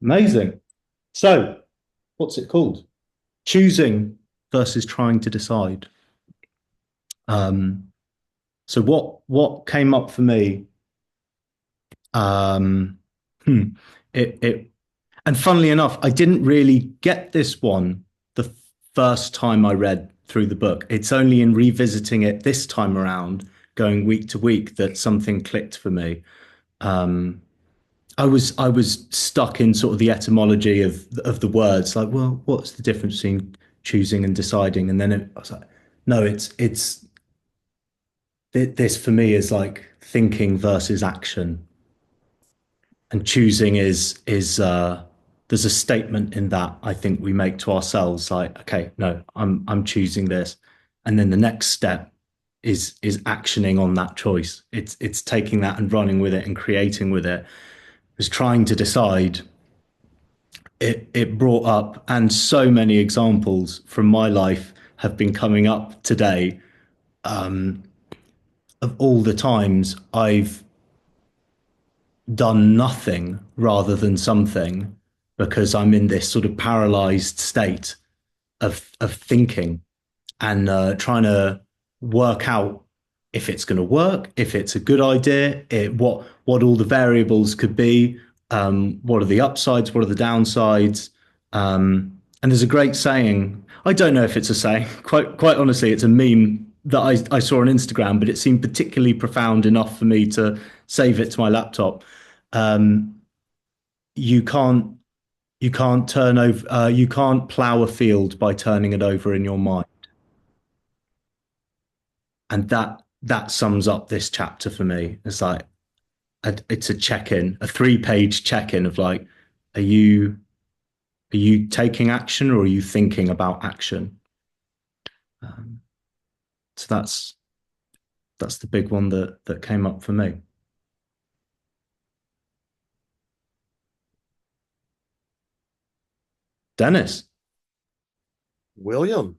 Amazing. So, what's it called? Choosing versus trying to decide. Um, so what came up for me? Um, hmm, it and funnily enough, I didn't really get this one the first time I read through the book. It's only in revisiting it this time around, going week to week, that something clicked for me. Um, I was stuck in sort of the etymology of the words, like, well, what's the difference between choosing and deciding? And then I was like, no, this for me is like thinking versus action, and choosing is there's a statement in that I think we make to ourselves, like, okay, no, I'm choosing this, and then the next step is actioning on that choice. It's taking that and running with it and creating with it. Is trying to decide. It brought up, and so many examples from my life have been coming up today, of all the times I've done nothing rather than something because I'm in this sort of paralyzed state of thinking and trying to work out if it's going to work, if it's a good idea, what all the variables could be, what are the upsides, what are the downsides. And there's a great saying. I don't know if it's a saying. Quite honestly, it's a meme that I saw on Instagram, but it seemed particularly profound enough for me to save it to my laptop. Um, you can't you can't plow a field by turning it over in your mind. And that sums up this chapter for me. It's like it's a check-in, a three-page check-in of like, are you are you taking action or are you thinking about action? Um, so that's the big one that came up for me. Dennis. William,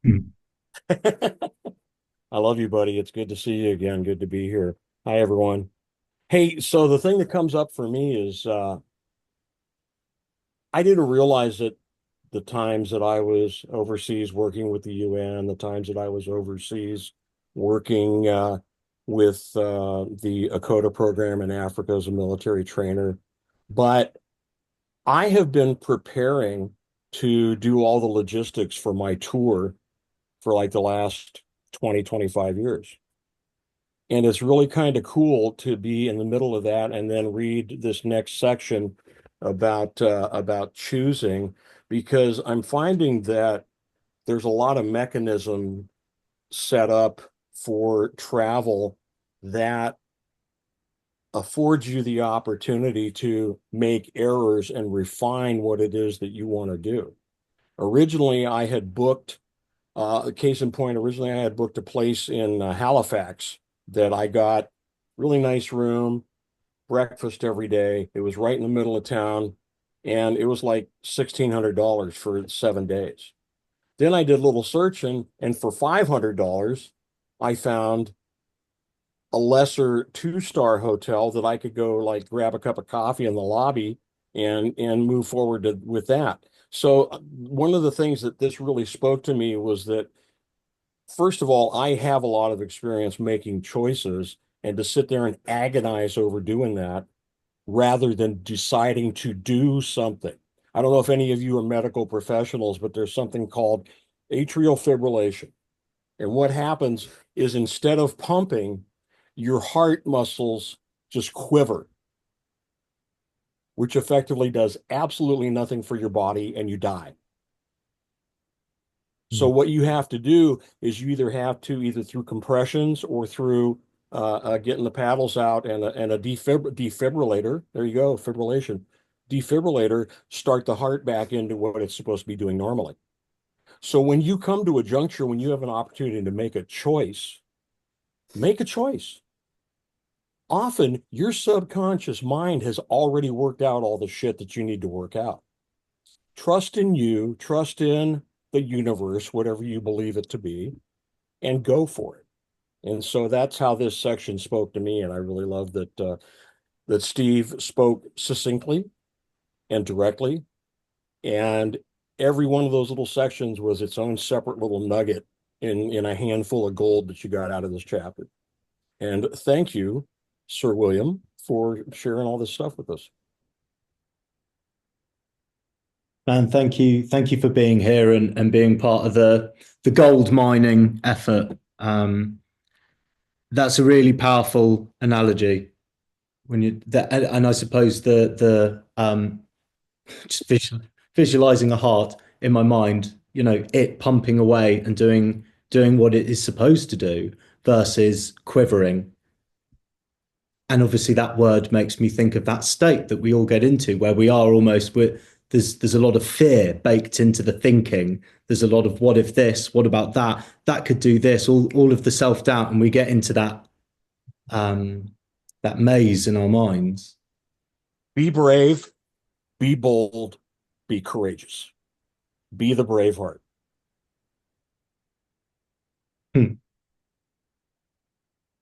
Hmm. I love you, buddy. It's good to see you again. Good to be here. Hi, everyone. Hey, so the thing that comes up for me is I didn't realize that the times that I was overseas working with the UN, the times that I was overseas working with the Akota program in Africa as a military trainer. But I have been preparing to do all the logistics for my tour for like the last 20, 25 years. And it's really kind of cool to be in the middle of that and then read this next section about choosing, because I'm finding that there's a lot of mechanism set up for travel that affords you the opportunity to make errors and refine what it is that you want to do. Originally, I had booked case in point, originally I had booked a place in Halifax that I got really nice room, breakfast every day. It was right in the middle of town, and it was like $1,600 for 7 days. Then I did a little searching, and for $500, I found a lesser two-star hotel that I could go like grab a cup of coffee in the lobby and move forward with that. So one of the things that this really spoke to me was that first of all, I have a lot of experience making choices, and to sit there and agonize over doing that rather than deciding to do something. I don't know if any of you are medical professionals, but there's something called atrial fibrillation. And what happens is instead of pumping, your heart muscles just quiver, which effectively does absolutely nothing for your body, and you die. So what you have to do is you either have to either through compressions or through getting the paddles out and a defibrillator. There you go, fibrillation. Defibrillator start the heart back into what it's supposed to be doing normally. So when you come to a juncture, when you have an opportunity to make a choice, make a choice. Often your subconscious mind has already worked out all the shit that you need to work out. Trust in you, trust in the universe, whatever you believe it to be, and go for it. And so that's how this section spoke to me, and I really love that Steve spoke succinctly and directly. And every one of those little sections was its own separate little nugget in a handful of gold that you got out of this chapter. And thank you, Sir William, for sharing all this stuff with us. Man, thank you for being here and being part of the gold mining effort. That's a really powerful analogy when you that, and I suppose the just visualizing a heart in my mind, it pumping away and doing what it is supposed to do versus quivering. And obviously that word makes me think of that state that we all get into where we are almost there's a lot of fear baked into the thinking. There's a lot of what if this, what about that? That could do this, all of the self-doubt, and we get into that maze in our minds. Be brave, be bold, be courageous. Be the brave heart.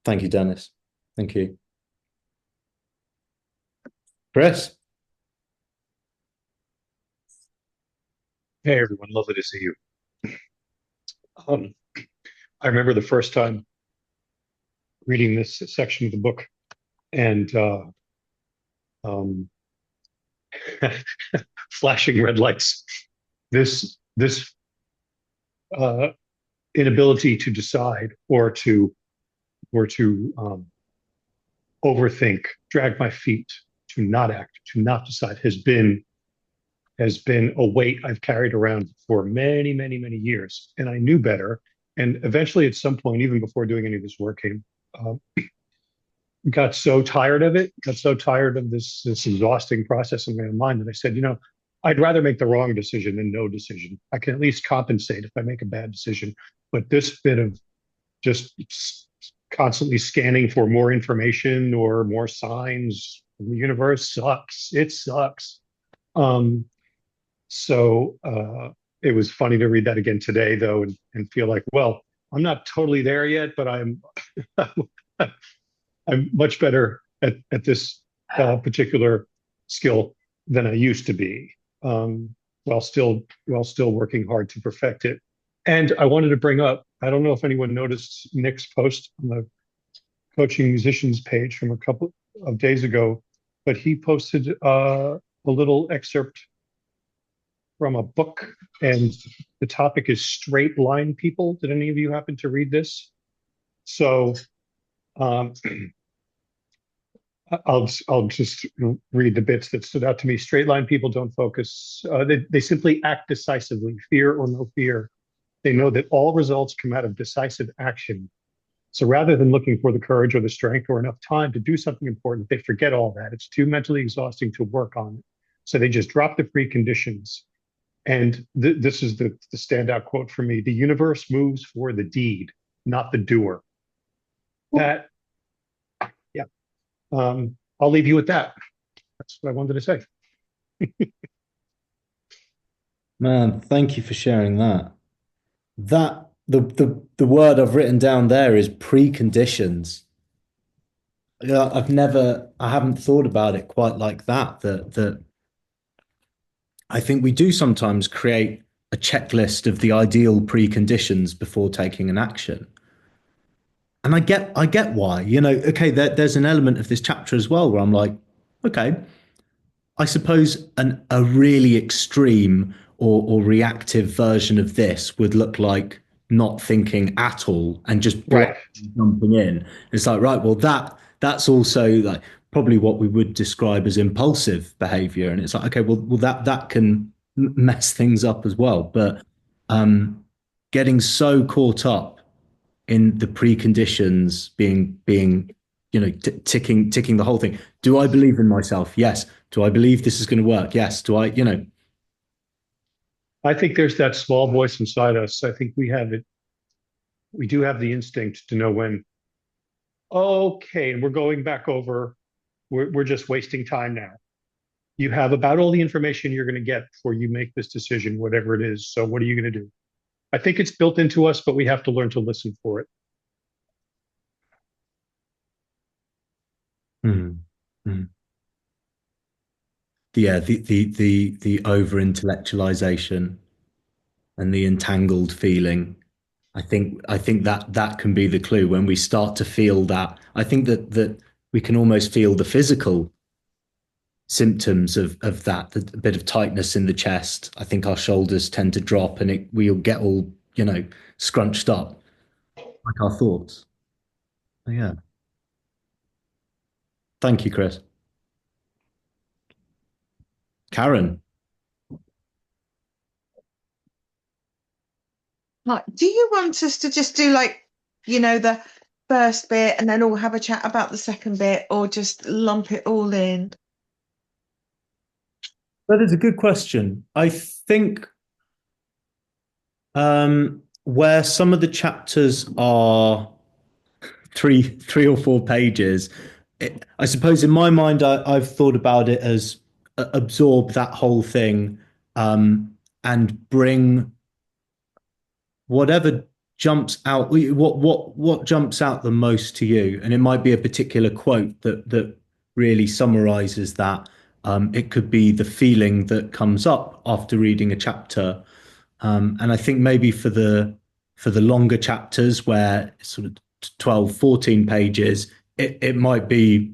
Thank you, Dennis. Thank you. Chris? Hey everyone, lovely to see you. I remember the first time reading this section of the book and um, flashing red lights. This inability to decide or to overthink, drag my feet, to not act, to not decide has been a weight I've carried around for many, many, many years. And I knew better. And eventually, at some point, even before doing any of this working, got so tired of it, got so tired of this exhausting process in my mind that I said, I'd rather make the wrong decision than no decision. I can at least compensate if I make a bad decision. But this bit of just constantly scanning for more information or more signs from the universe sucks. It sucks. So it was funny to read that again today, though, and feel like, well, I'm not totally there yet, but I'm I'm much better at this particular skill than I used to be, while still working hard to perfect it. And I wanted to bring up, I don't know if anyone noticed Nick's post on the Coaching Musicians page from a couple of days ago, but he posted a little excerpt from a book, and the topic is straight line people. Did any of you happen to read this? So um, I'll just read the bits that stood out to me. Straight line people don't focus. They simply act decisively, fear or no fear. They know that all results come out of decisive action. So rather than looking for the courage or the strength or enough time to do something important, they forget all that. It's too mentally exhausting to work on it. So they just drop the preconditions. And this is the standout quote for me. The universe moves for the deed, not the doer. That, yeah. I'll leave you with that. That's what I wanted to say. Man, thank you for sharing that. That the word I've written down there is preconditions. Yeah, I haven't thought about it quite like that. That I think we do sometimes create a checklist of the ideal preconditions before taking an action. And I get why. Okay, there's an element of this chapter as well where I'm like, okay, I suppose a really extreme or reactive version of this would look like not thinking at all and just Right. jumping in. It's like, right, well, that's also like probably what we would describe as impulsive behavior. And it's like, okay, well that can mess things up as well. But um, getting so caught up in the preconditions being ticking the whole thing. Do I believe in myself? Yes. Do I believe this is going to work? Yes. Do I? I think there's that small voice inside us. I think we have it. We do have the instinct to know when, okay, and we're going back over, we're just wasting time now. You have about all the information you're going to get before you make this decision, whatever it is. So what are you going to do? I think it's built into us, but we have to learn to listen for it. Hmm. Hmm. the over intellectualization and the entangled feeling. I think that that can be the clue when we start to feel that. I think that we can almost feel the physical symptoms of that, a bit of tightness in the chest. I think our shoulders tend to drop and we'll get all, scrunched up like our thoughts. Yeah. Thank you, Chris. Karen. Like, do you want us to just do like, the first bit and then all have a chat about the second bit, or just lump it all in? That is a good question. I think where some of the chapters are three or four pages, I suppose in my mind I've thought about it as absorb that whole thing, and bring whatever jumps out. What jumps out the most to you, and it might be a particular quote that really summarizes that. It could be the feeling that comes up after reading a chapter, and I think maybe for the longer chapters where it's sort of 12, 14 pages, it might be,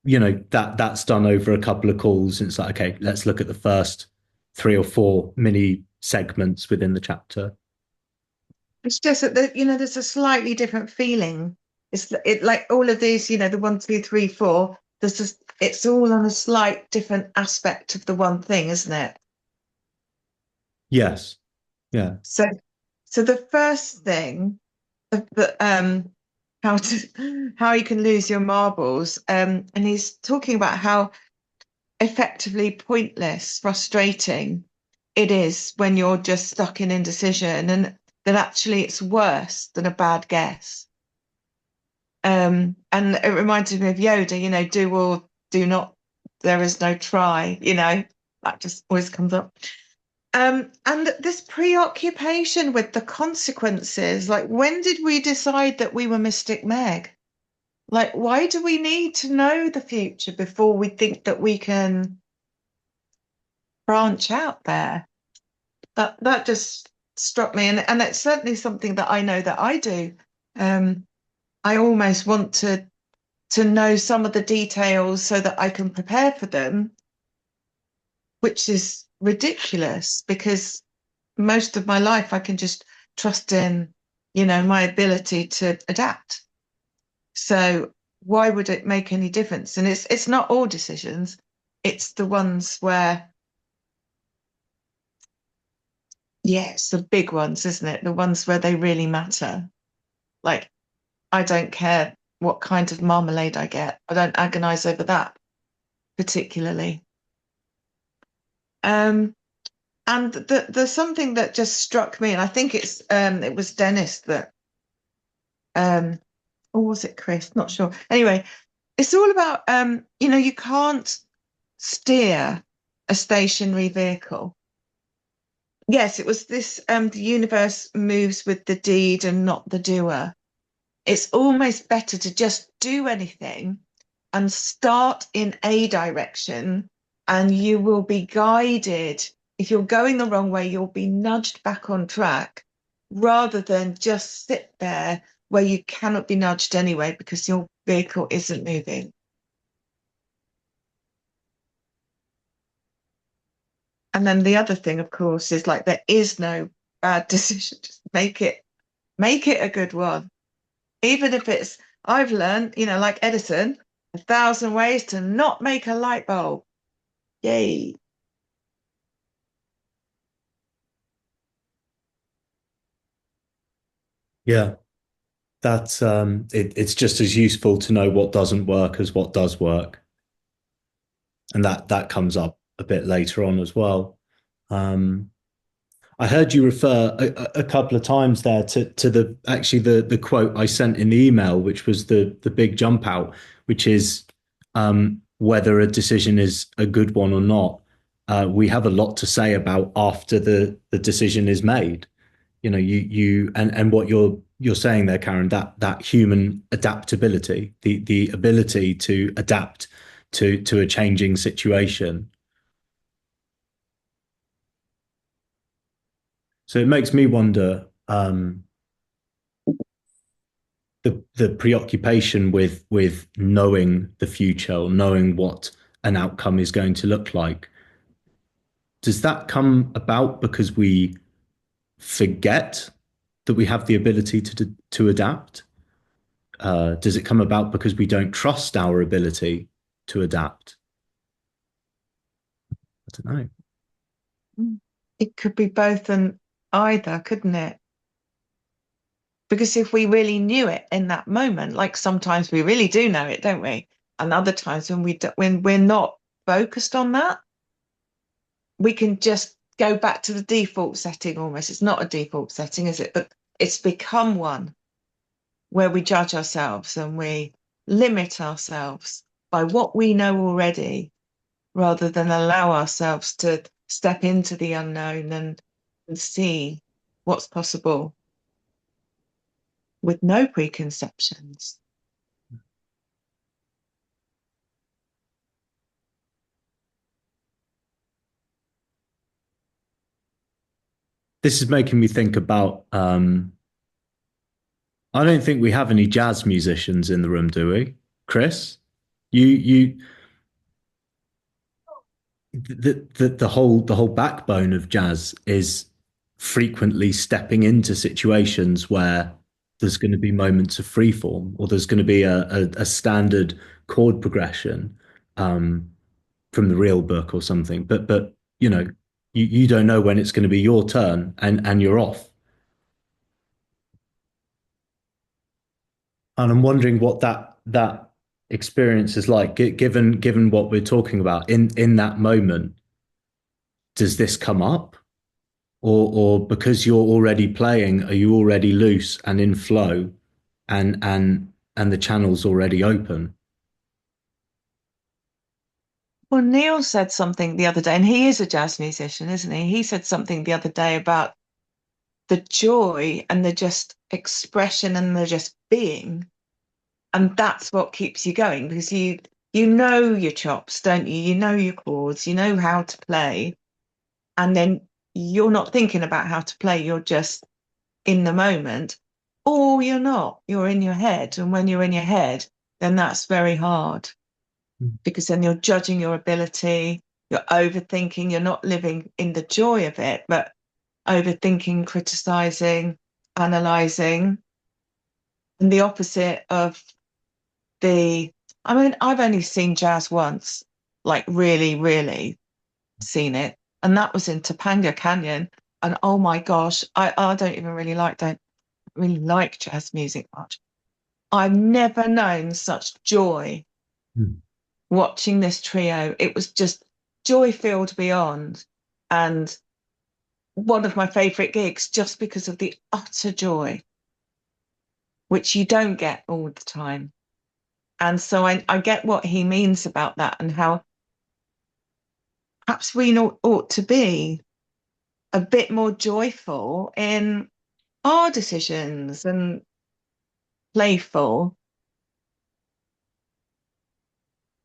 that's done over a couple of calls. And it's like, okay, let's look at the first three or four mini segments within the chapter. It's just that there's a slightly different feeling. It like all of these, the 1, 2, 3, 4. It's all on a slight different aspect of the one thing, isn't it? Yes. Yeah. So the first thing, how you can lose your marbles, and he's talking about how effectively pointless, frustrating it is when you're just stuck in indecision, and that actually it's worse than a bad guess. And it reminded me of Yoda, do or do not, there is no try, that just always comes up. And this preoccupation with the consequences, like, when did we decide that we were Mystic Meg? Like, why do we need to know the future before we think that we can branch out there? That just struck me, and it's certainly something that I know that I do. I almost want to know some of the details so that I can prepare for them, which is ridiculous because most of my life I can just trust in, my ability to adapt. So why would it make any difference? And it's not all decisions. It's the ones where, it's the big ones, isn't it? The ones where they really matter. Like, I don't care what kind of marmalade I get. I don't agonize over that particularly. And there's something that just struck me, and I think it was Dennis that, or was it Chris? Not sure. Anyway, it's all about, you can't steer a stationary vehicle. Yes, it was this, the universe moves with the deed and not the doer. It's almost better to just do anything and start in a direction, and you will be guided. If you're going the wrong way, you'll be nudged back on track, rather than just sit there where you cannot be nudged anyway because your vehicle isn't moving. And then the other thing, of course, is like, there is no bad decision. Just make it a good one. Even if it's, I've learned, like Edison, 1,000 ways to not make a light bulb. Yay. Yeah. That's it's just as useful to know what doesn't work as what does work. And that comes up a bit later on as well. I heard you refer a couple of times there to the quote I sent in the email, which was the big jump out, which is, whether a decision is a good one or not. We have a lot to say about after the decision is made. And what you're saying there, Karen, that human adaptability, the ability to adapt to a changing situation. So it makes me wonder, the preoccupation with knowing the future or knowing what an outcome is going to look like. Does that come about because we forget that we have the ability to adapt? Does it come about because we don't trust our ability to adapt? I don't know. It could be both and either, couldn't it? Because if we really knew it in that moment, like sometimes we really do know it, don't we? And other times when we're not focused on that, we can just go back to the default setting almost. It's not a default setting, is it? But it's become one where we judge ourselves and we limit ourselves by what we know already, rather than allow ourselves to step into the unknown and see what's possible with no preconceptions. This is making me think about. I don't think we have any jazz musicians in the room, do we, Chris? You the whole backbone of jazz is frequently stepping into situations where there's going to be moments of freeform, or there's going to be a standard chord progression from the real book or something. But you know, you don't know when it's going to be your turn, and you're off. And I'm wondering what that experience is like, given what we're talking about in that moment. Does this come up, or because you're already playing, are you already loose and in flow, and the channel's already open? Well, Neil said something the other day, and he is a jazz musician, isn't he? He said something the other day about the joy and the just expression and the just being. And that's what keeps you going, because you know your chops, don't you? You know your chords, you know how to play. And then you're not thinking about how to play, you're just in the moment. Or you're not, you're in your head. And when you're in your head, then that's very hard, because then you're judging your ability, you're overthinking, you're not living in the joy of it, but overthinking, criticizing, analyzing. And the opposite of I mean, I've only seen jazz once, like really, really seen it. And that was in Topanga Canyon. And oh my gosh, I don't really like jazz music much. I've never known such joy watching this trio. It was just joy filled beyond. And one of my favorite gigs, just because of the utter joy, which you don't get all the time. And so I get what he means about that, and how perhaps we ought to be a bit more joyful in our decisions and playful.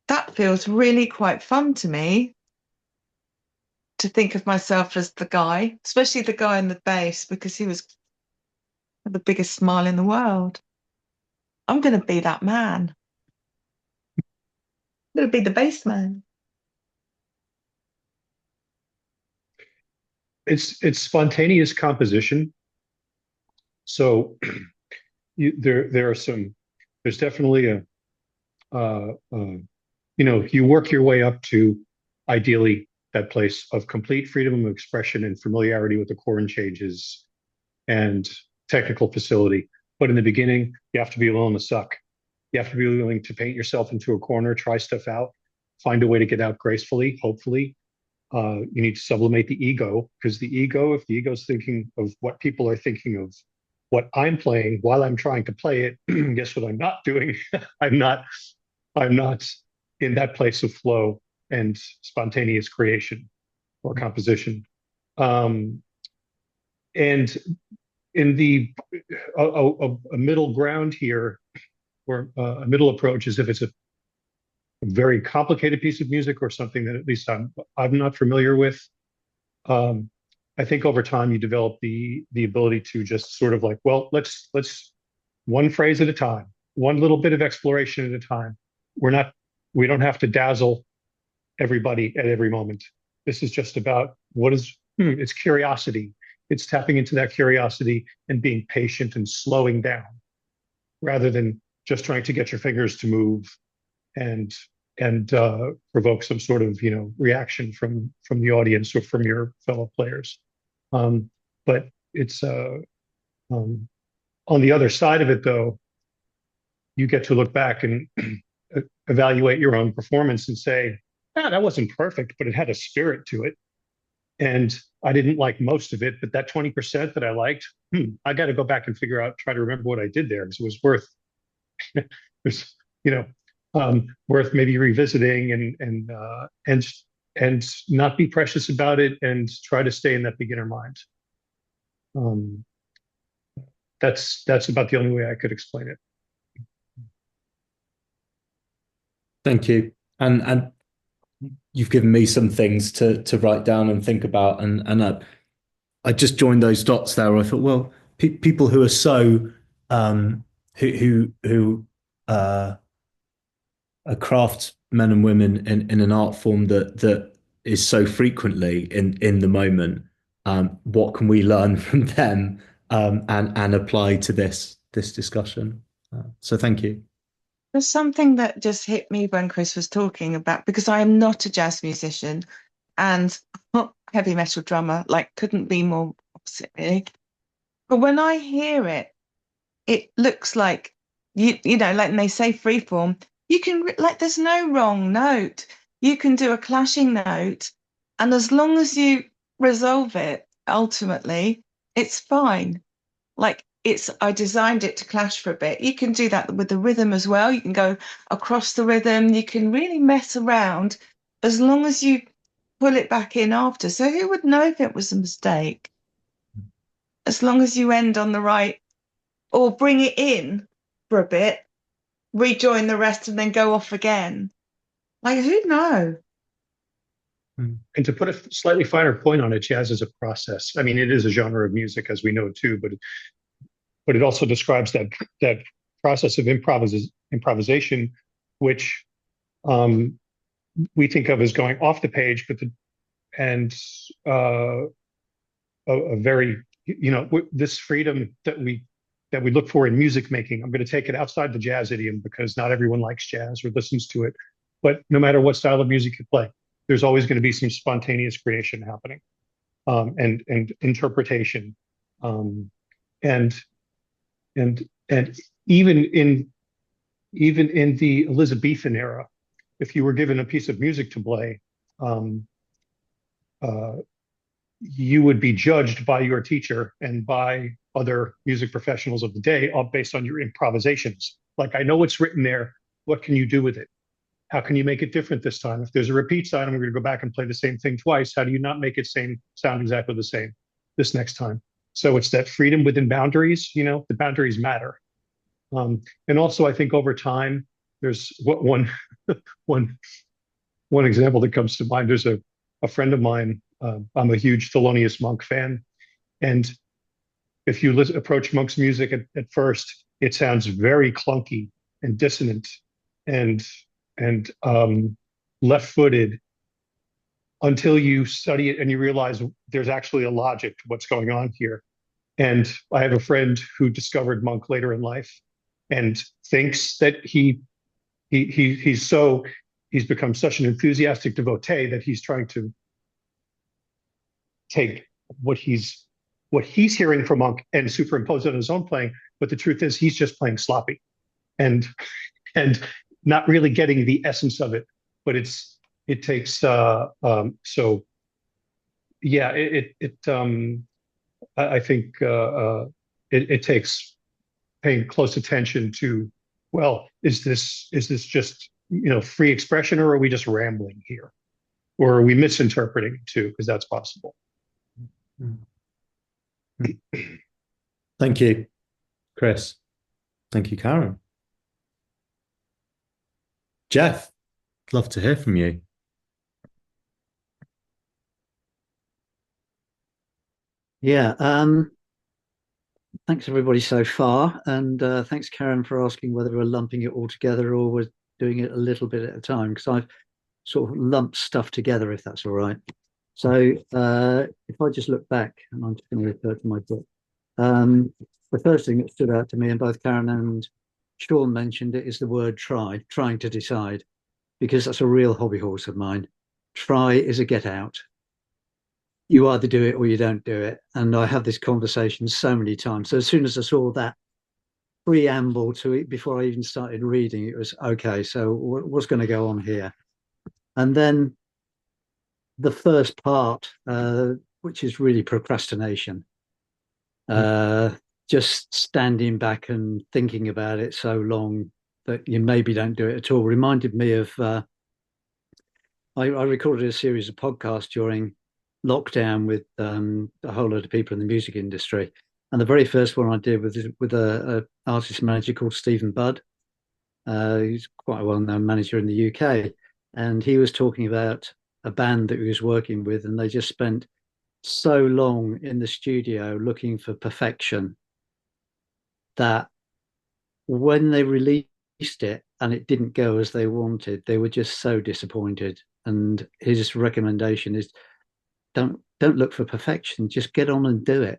That feels really quite fun to me, to think of myself as the guy, especially the guy in the bass, because he was the biggest smile in the world. I'm going to be that man. I'm going to be the bass man. It's spontaneous composition. So there are some. There's definitely you work your way up to ideally that place of complete freedom of expression and familiarity with the chord changes and technical facility. But in the beginning, you have to be willing to suck. You have to be willing to paint yourself into a corner, try stuff out, find a way to get out gracefully, hopefully. You need to sublimate the ego, because the ego, if the ego's thinking of what people are thinking of what I'm playing while I'm trying to play it, guess what I'm not doing? I'm not in that place of flow and spontaneous creation or composition. And in a middle ground here, or a middle approach, is if it's a very complicated piece of music or something that at least I'm not familiar with. I think over time you develop the ability to just sort of like, well, let's one phrase at a time, one little bit of exploration at a time. We don't have to dazzle everybody at every moment. This is just about it's curiosity. It's tapping into that curiosity and being patient and slowing down rather than just trying to get your fingers to move and provoke some sort of reaction from the audience or from your fellow players. But it's on the other side of it, though, you get to look back and evaluate your own performance and say, that wasn't perfect, but it had a spirit to it. And I didn't like most of it, but that 20% that I liked, I got to go back and try to remember what I did there because it was worth, it was, worth maybe revisiting and not be precious about it and try to stay in that beginner mind. That's about the only way I could explain it. Thank you. And you've given me some things to write down and think about. And I just joined those dots there. I thought, well, people who are so who are craftsmen and women in an art form that is so frequently in the moment. What can we learn from them and apply to this discussion? So thank you. There's something that just hit me when Chris was talking about, because I am not a jazz musician and heavy metal drummer, like couldn't be more opposite really. But when I hear it, it looks like, like when they say freeform, you can, like, there's no wrong note. You can do a clashing note. And as long as you resolve it, ultimately, it's fine. Like, I designed it to clash for a bit. You can do that with the rhythm as well. You can go across the rhythm. You can really mess around as long as you pull it back in after. So who would know if it was a mistake? As long as you end on the right, or bring it in for a bit, rejoin the rest and then go off again. Like, who'd know? And to put a slightly finer point on it, jazz is a process. I mean, it is a genre of music, as we know too, but it also describes that process of improvisation, which we think of as going off the page, but a very this freedom that we look for in music making. I'm going to take it outside the jazz idiom because not everyone likes jazz or listens to it, but no matter what style of music you play, there's always going to be some spontaneous creation happening, and interpretation, and even in the Elizabethan era, if you were given a piece of music to play, you would be judged by your teacher and by other music professionals of the day, all based on your improvisations. Like, I know what's written there. What can you do with it? How can you make it different this time? If there's a repeat sign, I'm going to go back and play the same thing twice. How do you not make it sound exactly the same this next time? So it's that freedom within boundaries. The boundaries matter. And also, I think over time, there's one example that comes to mind. There's a friend of mine. I'm a huge Thelonious Monk fan, and if you approach Monk's music at first, it sounds very clunky and dissonant and left-footed until you study it and you realize there's actually a logic to what's going on here. And I have a friend who discovered Monk later in life and thinks that he's become such an enthusiastic devotee that he's trying to take what he's hearing from Monk and superimpose it on his own playing. But the truth is he's just playing sloppy and not really getting the essence of it. But it takes so yeah, I think it takes paying close attention to, well, is this just free expression, or are we just rambling here, or are we misinterpreting too? Because that's possible. Thank you, Chris. Thank you, Karen. Jeff, love to hear from you. Yeah. Thanks everybody so far, and thanks Karen for asking whether we're lumping it all together or we're doing it a little bit at a time, because I've sort of lumped stuff together, if that's all right. So if I just look back, and I'm just going to refer to my book. The first thing that stood out to me, and both Karen and Sean mentioned it, is the word trying to decide, because that's a real hobby horse of mine. Try is a get out. You either do it or you don't do it. And I have this conversation so many times. So as soon as I saw that preamble to it, before I even started reading, it was okay, so what's going to go on here? And then the first part, which is really procrastination. Just standing back and thinking about it so long that you maybe don't do it at all, reminded me of I recorded a series of podcasts during lockdown with a whole lot of people in the music industry, and the very first one I did was with a artist manager called Stephen Budd. He's quite a well-known manager in the UK, and he was talking about a band that he was working with, and they just spent so long in the studio looking for perfection that when they released it and it didn't go as they wanted, they were just so disappointed. And his recommendation is don't look for perfection, just get on and do it,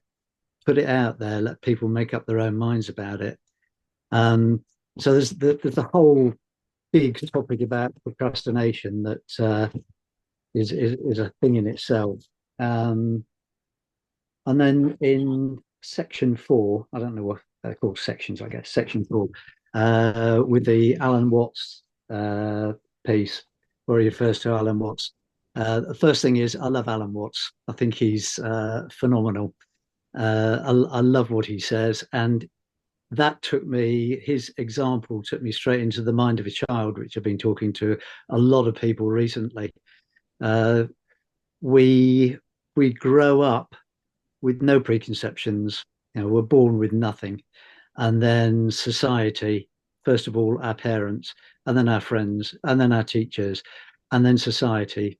put it out there, let people make up their own minds about it. So there's a whole big topic about procrastination that is a thing in itself. And then in section 4, I don't know what they're called, sections, I guess, section 4, with the Alan Watts piece, where he refers to Alan Watts. The first thing is, I love Alan Watts. I think he's phenomenal. I love what he says. And that his example took me straight into the mind of a child, which I've been talking to a lot of people recently. We grow up with no preconceptions. We're born with nothing. And then society, first of all, our parents, and then our friends, and then our teachers, and then society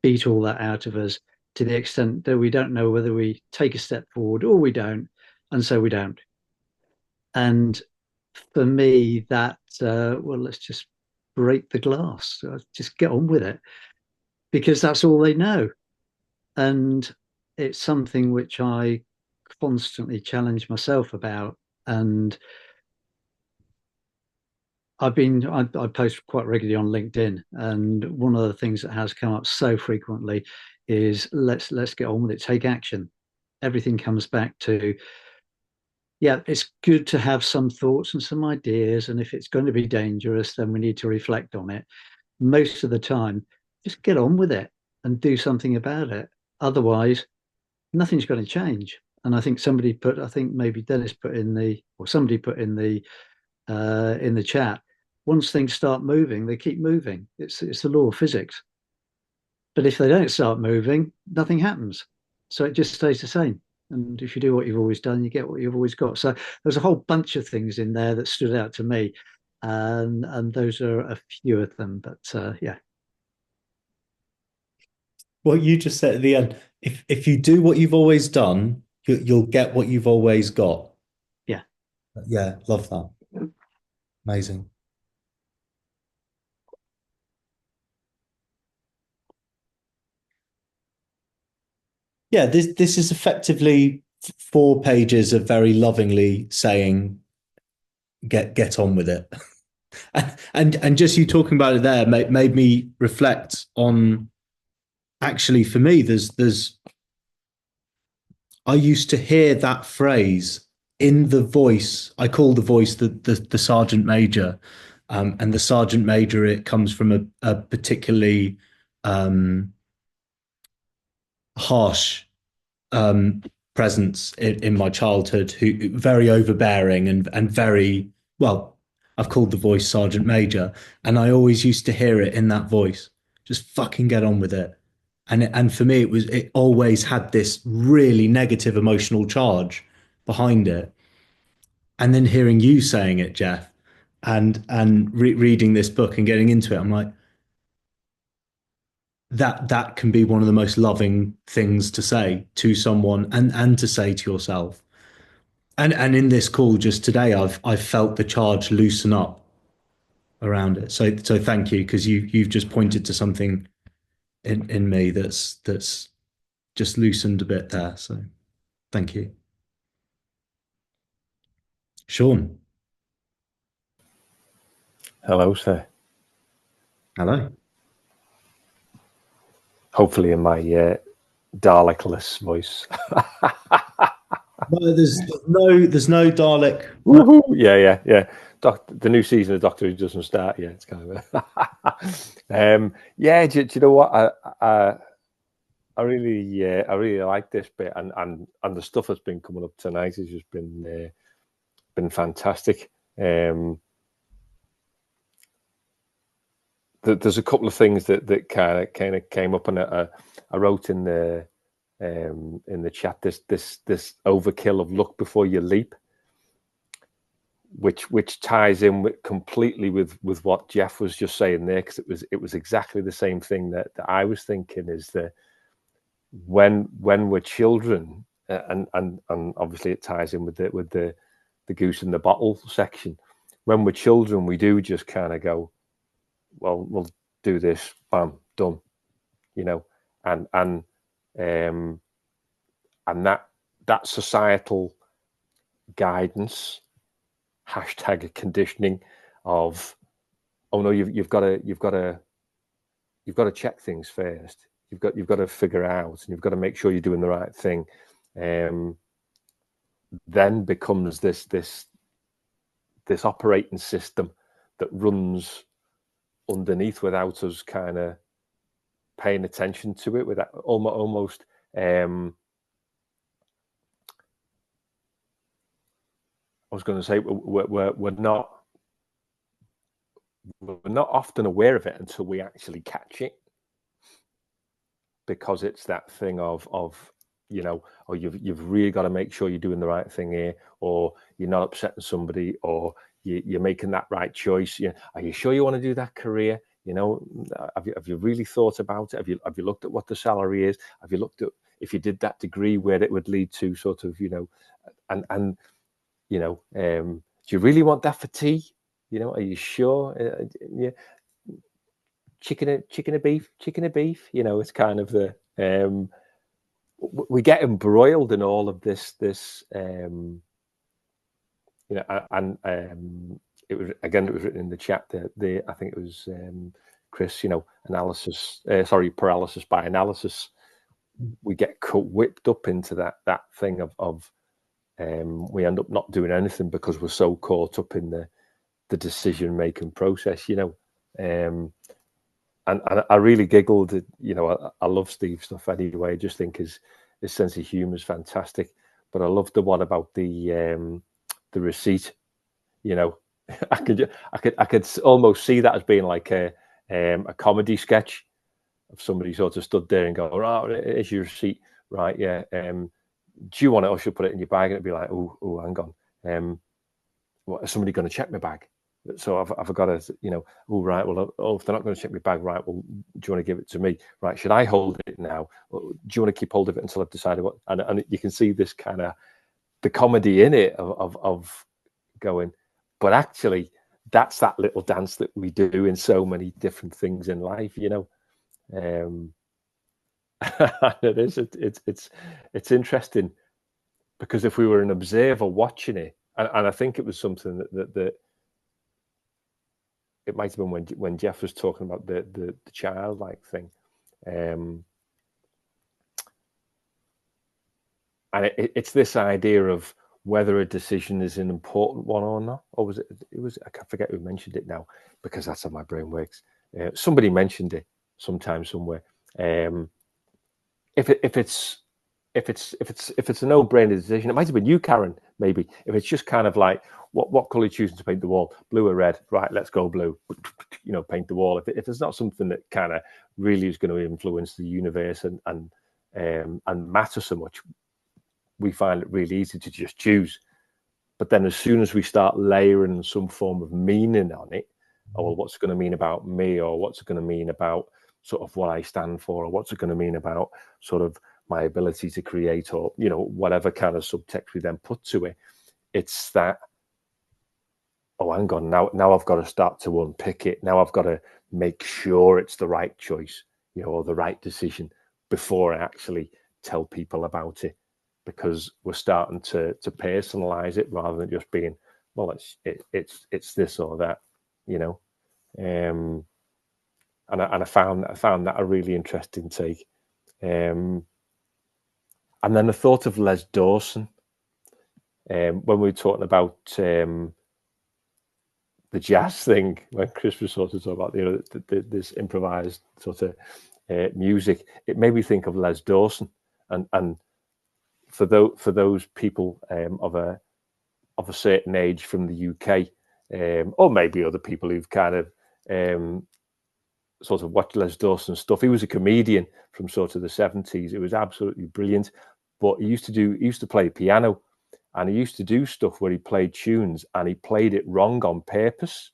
beat all that out of us to the extent that we don't know whether we take a step forward or we don't. And so we don't. And for me, that, well, let's just break the glass, just get on with it, because that's all they know. And it's something which I constantly challenge myself about. And I post quite regularly on LinkedIn, and one of the things that has come up so frequently is let's get on with it, take action. Everything comes back to, yeah, it's good to have some thoughts and some ideas, and if it's going to be dangerous, then we need to reflect on it. Most of the time, just get on with it and do something about it. Otherwise, nothing's going to change. And I think I think maybe Dennis put in somebody put in the chat, once things start moving, they keep moving. It's the law of physics. But if they don't start moving, nothing happens. So it just stays the same. And if you do what you've always done, you get what you've always got. So there's a whole bunch of things in there that stood out to me. And those are a few of them. But yeah. What you just said at the end, if you do what you've always done, you'll get what you've always got. Yeah. Yeah, love that. Amazing. Yeah, this is effectively 4 pages of very lovingly saying, get on with it. and just you talking about it there made me reflect on, actually, for me, there's I used to hear that phrase in the voice. I call the voice the sergeant major, and the sergeant major, it comes from a particularly harsh presence in my childhood, who very overbearing and very well. I've called the voice Sergeant Major, and I always used to hear it in that voice. Just fucking get on with it. And for me, it always had this really negative emotional charge behind it. And then hearing you saying it, Jeff, and reading this book and getting into it, I'm like, that can be one of the most loving things to say to someone, and to say to yourself. And in this call just today, I've felt the charge loosen up around it. So thank you, because you've just pointed to something in me that's just loosened a bit there. So thank you. Sean. Hello, sir. Hello. Hopefully in my Dalek-less voice. No, there's no Dalek. Woohoo! Yeah. The new season of Doctor Who doesn't start yet. It's kind of yeah. Do you know what? I really like this bit, and the stuff that's been coming up tonight has just been fantastic. There's a couple of things that kind of came up, and I wrote in the chat this overkill of look before you leap, which ties in completely with what Jeff was just saying there, because it was exactly the same thing that I was thinking, is that when we're children, and obviously it ties in with the goose in the bottle section. When we're children, we do just kind of go, well, we'll do this, bam, done, and that societal guidance, hashtag conditioning of, oh no, you've got to check things first. You've got to figure out, and you've got to make sure you're doing the right thing. Then becomes this operating system that runs underneath without us kind of paying attention to it, without almost I was going to say we're not often aware of it until we actually catch it, because it's that thing of or you've really got to make sure you're doing the right thing here, or you're not upsetting somebody, or you're making that right choice. Are you sure you want to do that career? Have you really thought about it? Have you looked at what the salary is? Have you looked at, if you did that degree, where it would lead to, sort of, and do you really want that for tea? Are you sure? Yeah. Chicken or beef? It's kind of the we get embroiled in all of this it was written in the chat that I think it was Chris, paralysis by analysis. We get whipped up into that thing of we end up not doing anything because we're so caught up in the decision making process, and I really giggled at, I love Steve's stuff anyway. I just think his sense of humor is fantastic. But I love the one about the receipt. I could almost see that as being like a comedy sketch of somebody sort of stood there and go, "Oh, here's your receipt, right? Yeah. Do you want it, or should I put it in your bag?" And it'd be like, "Oh, hang on. What, is somebody going to check my bag? So I've got to, oh, right. Well, if they're not going to check my bag, right, well, do you want to give it to me? Right. Should I hold it now? Or do you want to keep hold of it until I've decided what?" And you can see this kind of the comedy in it of going, but actually that's that little dance that we do in so many different things in life, it is, it's interesting, because if we were an observer watching it, and I think it was something that it might have been when Jeff was talking about the childlike thing, and it's this idea of whether a decision is an important one or not, or was it I can't forget who mentioned it now, because that's how my brain works. Somebody mentioned it sometime somewhere. If it's a no-brainer decision, it might have been you, Karen, maybe. If it's just kind of like, what color are you choosing to paint the wall? Blue or red? Right, let's go blue. Paint the wall. If it's not something that kind of really is going to influence the universe and matter so much, we find it really easy to just choose. But then as soon as we start layering some form of meaning on it, or what's it going to mean about me, or what's it going to mean about sort of what I stand for, or what's it going to mean about sort of my ability to create, or, you know, whatever kind of subtext we then put to it. It's that, oh, hang on, now I've got to start to unpick it. Now I've got to make sure it's the right choice, you know, or the right decision before I actually tell people about it, because we're starting to personalize it rather than just being, well, it's this or that, you know. And I found that a really interesting take. And then the thought of Les Dawson, when we were talking about the jazz thing, when Chris was sort of talking about, you know, this improvised sort of music, it made me think of Les Dawson. And for those people of a certain age from the UK, or maybe other people who've kind of sort of watched Les Dawson stuff. He was a comedian from sort of the 70s. It was absolutely brilliant. But he used to play piano, and he used to do stuff where he played tunes and he played it wrong on purpose,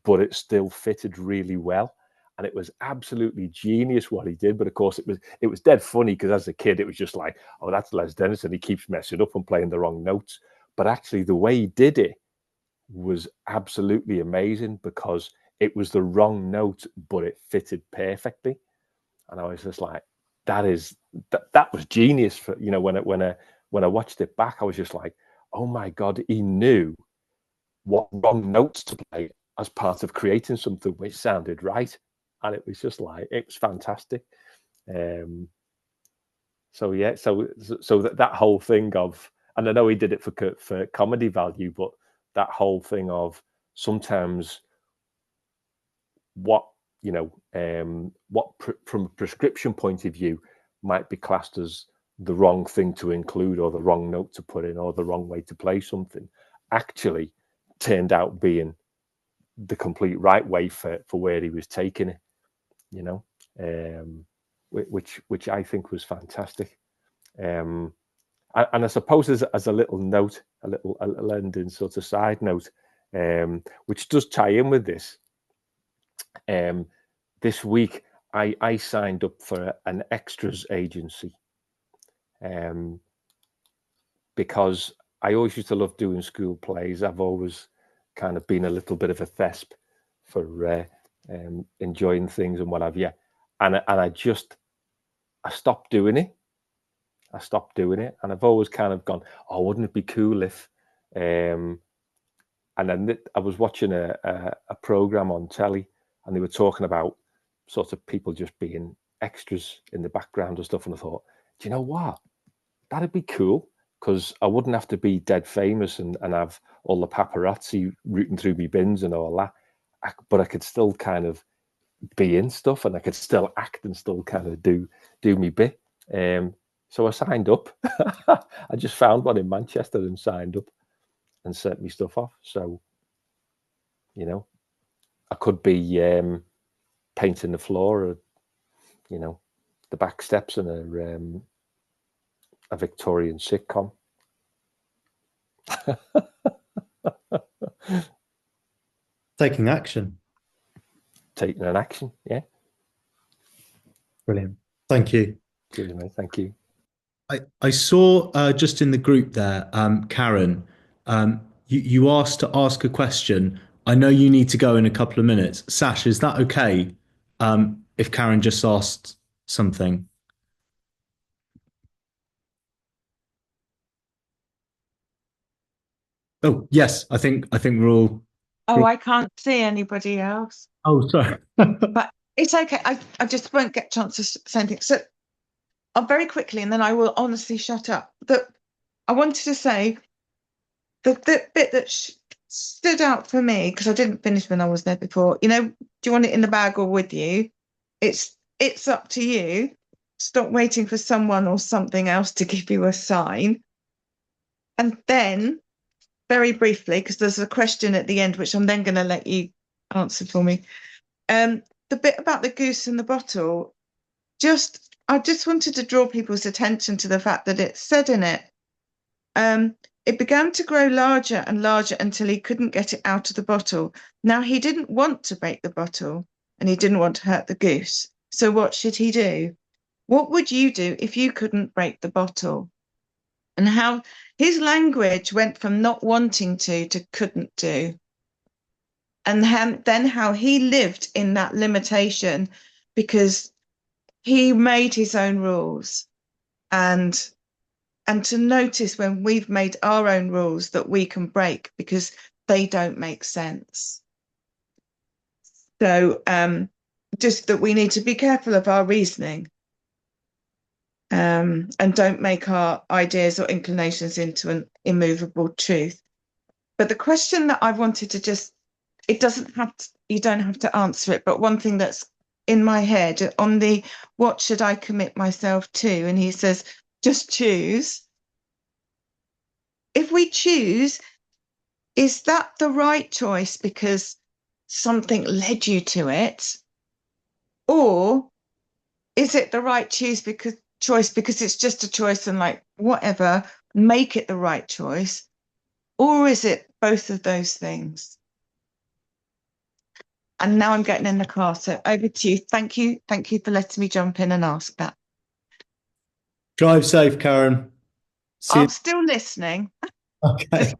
but it still fitted really well. And it was absolutely genius what he did. But of course, it was dead funny, because as a kid, it was just like, oh, that's Les Dennison. He keeps messing up and playing the wrong notes. But actually, the way he did it was absolutely amazing, because it was the wrong note, but it fitted perfectly. And I was just like, that was genius. For, you know, when I watched it back, I was just like, oh my God, he knew what wrong notes to play as part of creating something which sounded right. And it was just like, it was fantastic. So yeah, so that whole thing of, and I know he did it for comedy value, but that whole thing of sometimes what, you know, from a prescription point of view might be classed as the wrong thing to include, or the wrong note to put in, or the wrong way to play something, actually turned out being the complete right way for where he was taking it, you know, which I think was fantastic. And I suppose as a little note, a little ending sort of side note, which does tie in with this. This week, I signed up for an extras agency, because I always used to love doing school plays. I've always kind of been a little bit of a thesp for enjoying things and what have you. And I stopped doing it. And I've always kind of gone, oh, wouldn't it be cool if, and then I was watching a program on telly, and they were talking about sort of people just being extras in the background and stuff. And I thought, do you know what? That'd be cool, because I wouldn't have to be dead famous and have all the paparazzi rooting through me bins and all that. But I could still kind of be in stuff, and I could still act and still kind of do me bit. So I signed up. I just found one in Manchester and signed up and sent me stuff off. So, you know, I could be painting the floor, or, you know, the back steps in a Victorian sitcom. Taking action. Taking an action, yeah. Brilliant. Thank you. Cheers, mate. Thank you. I saw just in the group there, Karen, you asked to ask a question. I know you need to go in a couple of minutes. Sash, is that okay if Karen just asked something? Oh, yes, I think we're all... Oh, I can't see anybody else. Oh, sorry. But it's okay. I just won't get a chance to say anything. So I'll very quickly, and then I will honestly shut up. That I wanted to say the bit that stood out for me, because I didn't finish when I was there before. You know, do you want it in the bag or with you? It's up to you. Stop waiting for someone or something else to give you a sign. And then, very briefly, because there's a question at the end, which I'm then going to let you answer for me. The bit about the goose in the bottle, I just wanted to draw people's attention to the fact that it said in it, it began to grow larger and larger until he couldn't get it out of the bottle. Now, he didn't want to break the bottle, and he didn't want to hurt the goose. So what should he do? What would you do if you couldn't break the bottle? And how his language went from not wanting to couldn't do. And then how he lived in that limitation because he made his own rules. And to notice when we've made our own rules that we can break because they don't make sense. So just that we need to be careful of our reasoning and don't make our ideas or inclinations into an immovable truth. But the question that I wanted to just, it doesn't have to, you don't have to answer it, but one thing that's in my head on the what should I commit myself to? And he says, just choose. If we choose, is that the right choice because something led you to it? Or is it the right choice because it's just a choice and like whatever, make it the right choice? Or is it both of those things? And now I'm getting in the car, so over to you. Thank you for letting me jump in and ask that. Drive safe, Karen. I'm still listening. Okay.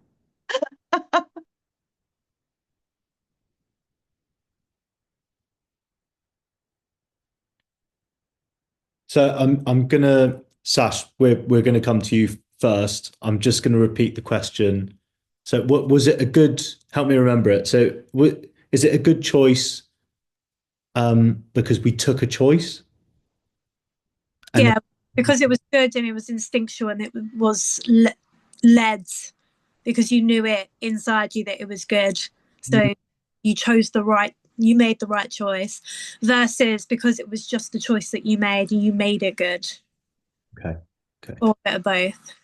So I'm gonna, Sash, we're gonna come to you first. I'm just gonna repeat the question. So what was it a good, help me remember it. So is it a good choice because we took a choice? And yeah, because it was good and it was instinctual and it was led because you knew it inside you that it was good. So you chose you made the right choice versus because it was just the choice that you made and you made it good. Okay. Or a bit of both.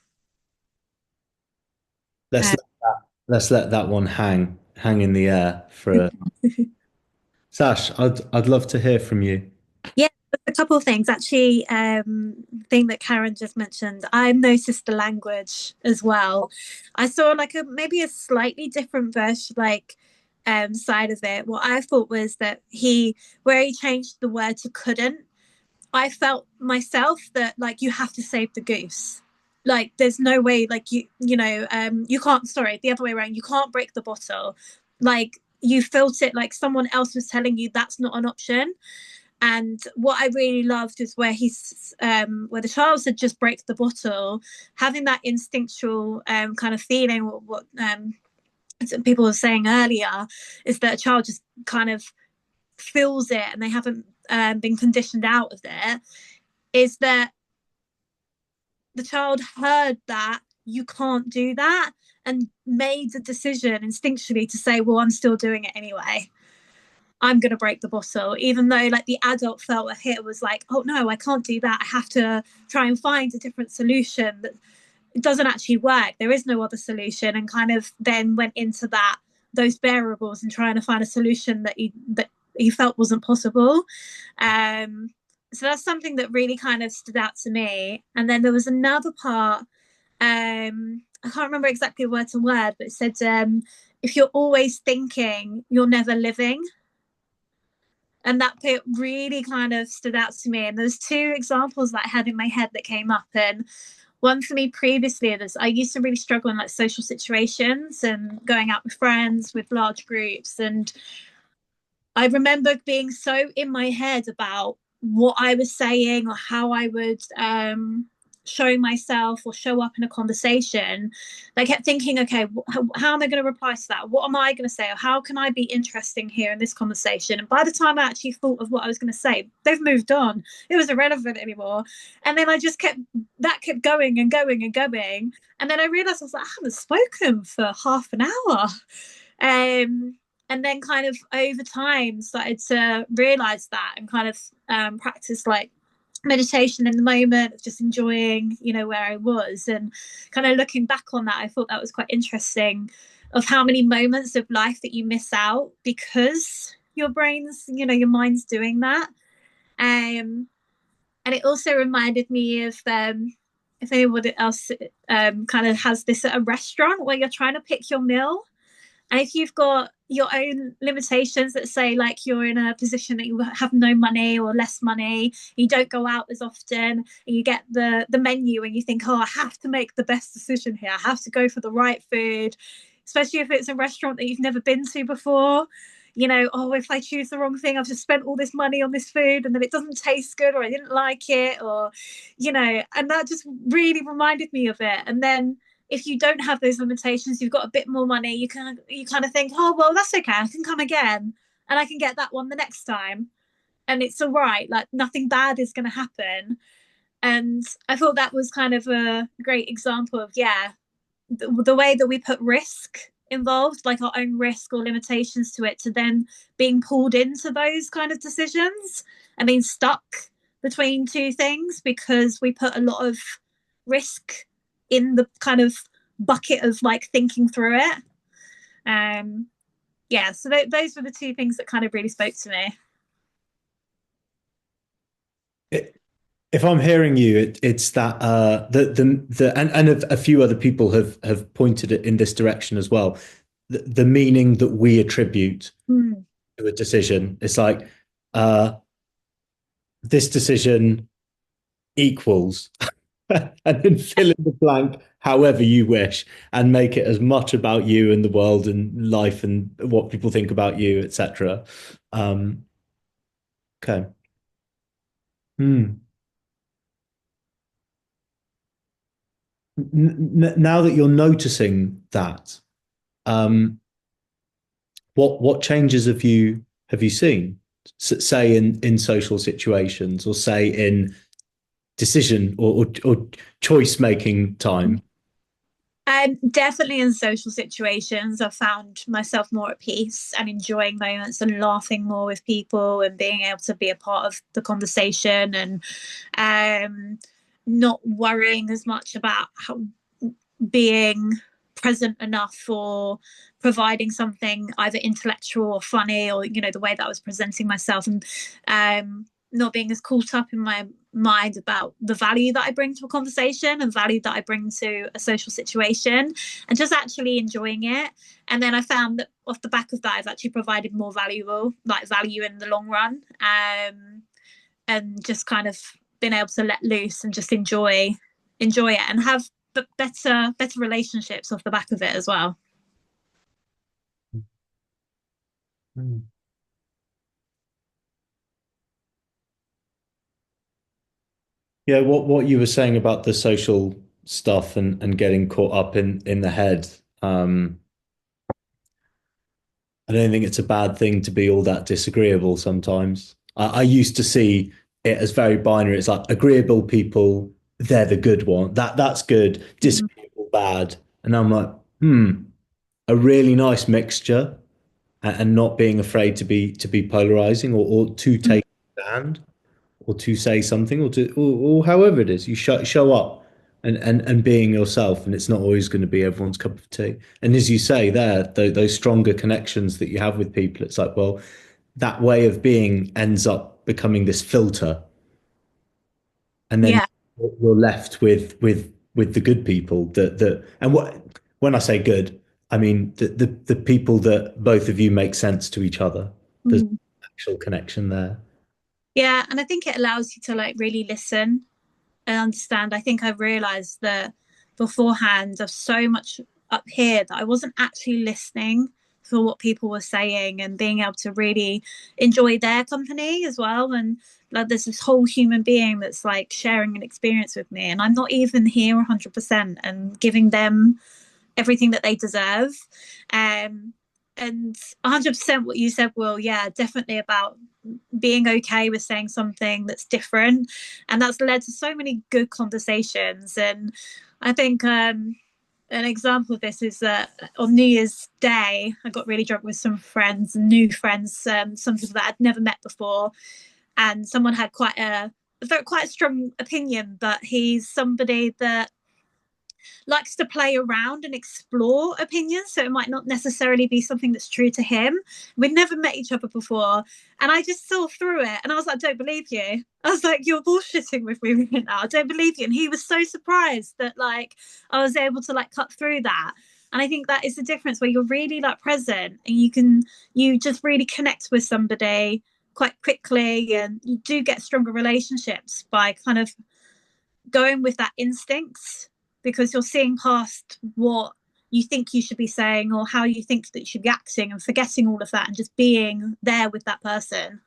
Let's let that one hang in the air for Sash, I'd love to hear from you. Yeah, a couple of things actually. Thing that Karen just mentioned, I noticed the language as well. I saw like maybe a slightly different version, side of it. What I thought was that where he changed the word to couldn't, I felt myself that like you have to save the goose. Like there's no way, like you can't. Sorry, the other way around. You can't break the bottle. Like you felt it like someone else was telling you that's not an option. And what I really loved is where where the child said just break the bottle, having that instinctual kind of feeling. What people were saying earlier is that a child just kind of feels it and they haven't been conditioned out of it. Is that the child heard that you can't do that and made the decision instinctually to say, well, I'm still doing it anyway. I'm going to break the bottle, even though like the adult felt like it was like, oh no, I can't do that. I have to try and find a different solution. That it doesn't actually work. There is no other solution, and kind of then went into those variables and trying to find a solution that he felt wasn't possible. So that's something that really kind of stood out to me. And then there was another part. I can't remember exactly word to word, but it said, if you're always thinking, you're never living. And that bit really kind of stood out to me. And there's two examples that I had in my head that came up. And one for me previously is I used to really struggle in like social situations and going out with friends with large groups. And I remember being so in my head about what I was saying or how I would show myself or show up in a conversation. I kept thinking, okay, how am I going to reply to that? What am I going to say? Or how can I be interesting here in this conversation? And by the time I actually thought of what I was going to say, they've moved on. It was irrelevant anymore. And then I just kept going and going and going. And then I realized I was like, I haven't spoken for half an hour. And then kind of over time started to realize that and kind of practice like meditation in the moment of just enjoying, where I was, and kind of looking back on that, I thought that was quite interesting of how many moments of life that you miss out because your your mind's doing that. And it also reminded me of if anyone else kind of has this at a restaurant where you're trying to pick your meal. And if you've got your own limitations that say like you're in a position that you have no money or less money, you don't go out as often, and you get the menu and you think, oh, I have to make the best decision here, I have to go for the right food, especially if it's a restaurant that you've never been to before. You know, oh, if I choose the wrong thing, I've just spent all this money on this food and then it doesn't taste good, or I didn't like it, or, you know, and that just really reminded me of it. And then if you don't have those limitations, you've got a bit more money, you kind of think, oh, well, that's okay, I can come again and I can get that one the next time, and it's all right, like nothing bad is going to happen. And I thought that was kind of a great example of, yeah, the way that we put risk involved, like our own risk or limitations to it, to then being pulled into those kind of decisions and being stuck between two things because we put a lot of risk in the kind of bucket of like thinking through it. Yeah, so those were the two things that kind of really spoke to me. If I'm hearing you, it's that and a few other people have pointed it in this direction as well. The meaning that we attribute to a decision. It's like this decision equals, and then fill in the blank however you wish, and make it as much about you and the world and life and what people think about you, etc. Okay. Now that you're noticing that, what changes have you seen? Say in social situations, or say in decision or choice making time? Definitely in social situations, I've found myself more at peace and enjoying moments and laughing more with people and being able to be a part of the conversation, and not worrying as much about being present enough or providing something either intellectual or funny, or, you know, the way that I was presenting myself, and not being as caught up in my mind about the value that I bring to a conversation and value that I bring to a social situation, and just actually enjoying it. And then I found that off the back of that, I've actually provided more value in the long run, and just kind of been able to let loose and just enjoy it and have better relationships off the back of it as well. Yeah, what you were saying about the social stuff and getting caught up in the head. I don't think it's a bad thing to be all that disagreeable sometimes. I used to see it as very binary. It's like agreeable people, they're the good one. That's good. Disagreeable, bad. And I'm like, a really nice mixture, and not being afraid to be polarizing, or to take a stand, or to say something, or however it is, you show up and being yourself, and it's not always going to be everyone's cup of tea. And as you say there, those stronger connections that you have with people, it's like, well, that way of being ends up becoming this filter, and then you're left with the good people that and when I say good, I mean the people that both of you make sense to each other. There's an actual connection there. Yeah, and I think it allows you to like really listen and understand. I think I've realized that beforehand of so much up here that I wasn't actually listening for what people were saying and being able to really enjoy their company as well. And like there's this whole human being that's like sharing an experience with me, and I'm not even here 100% and giving them everything that they deserve. And 100% what you said, Will, yeah, definitely about being okay with saying something that's different, and that's led to so many good conversations. And I think an example of this is that on New Year's Day I got really drunk with some friends, new friends, some people that I'd never met before, and someone had quite a strong opinion, but he's somebody that likes to play around and explore opinions, so it might not necessarily be something that's true to him. We'd never met each other before, and I just saw through it, and I was like, I don't believe you. I was like, you're bullshitting with me right now, I don't believe you. And he was so surprised that like I was able to like cut through that. And I think that is the difference, where you're really like present, and you just really connect with somebody quite quickly, and you do get stronger relationships by kind of going with that instinct, because you're seeing past what you think you should be saying or how you think that you should be acting, and forgetting all of that and just being there with that person.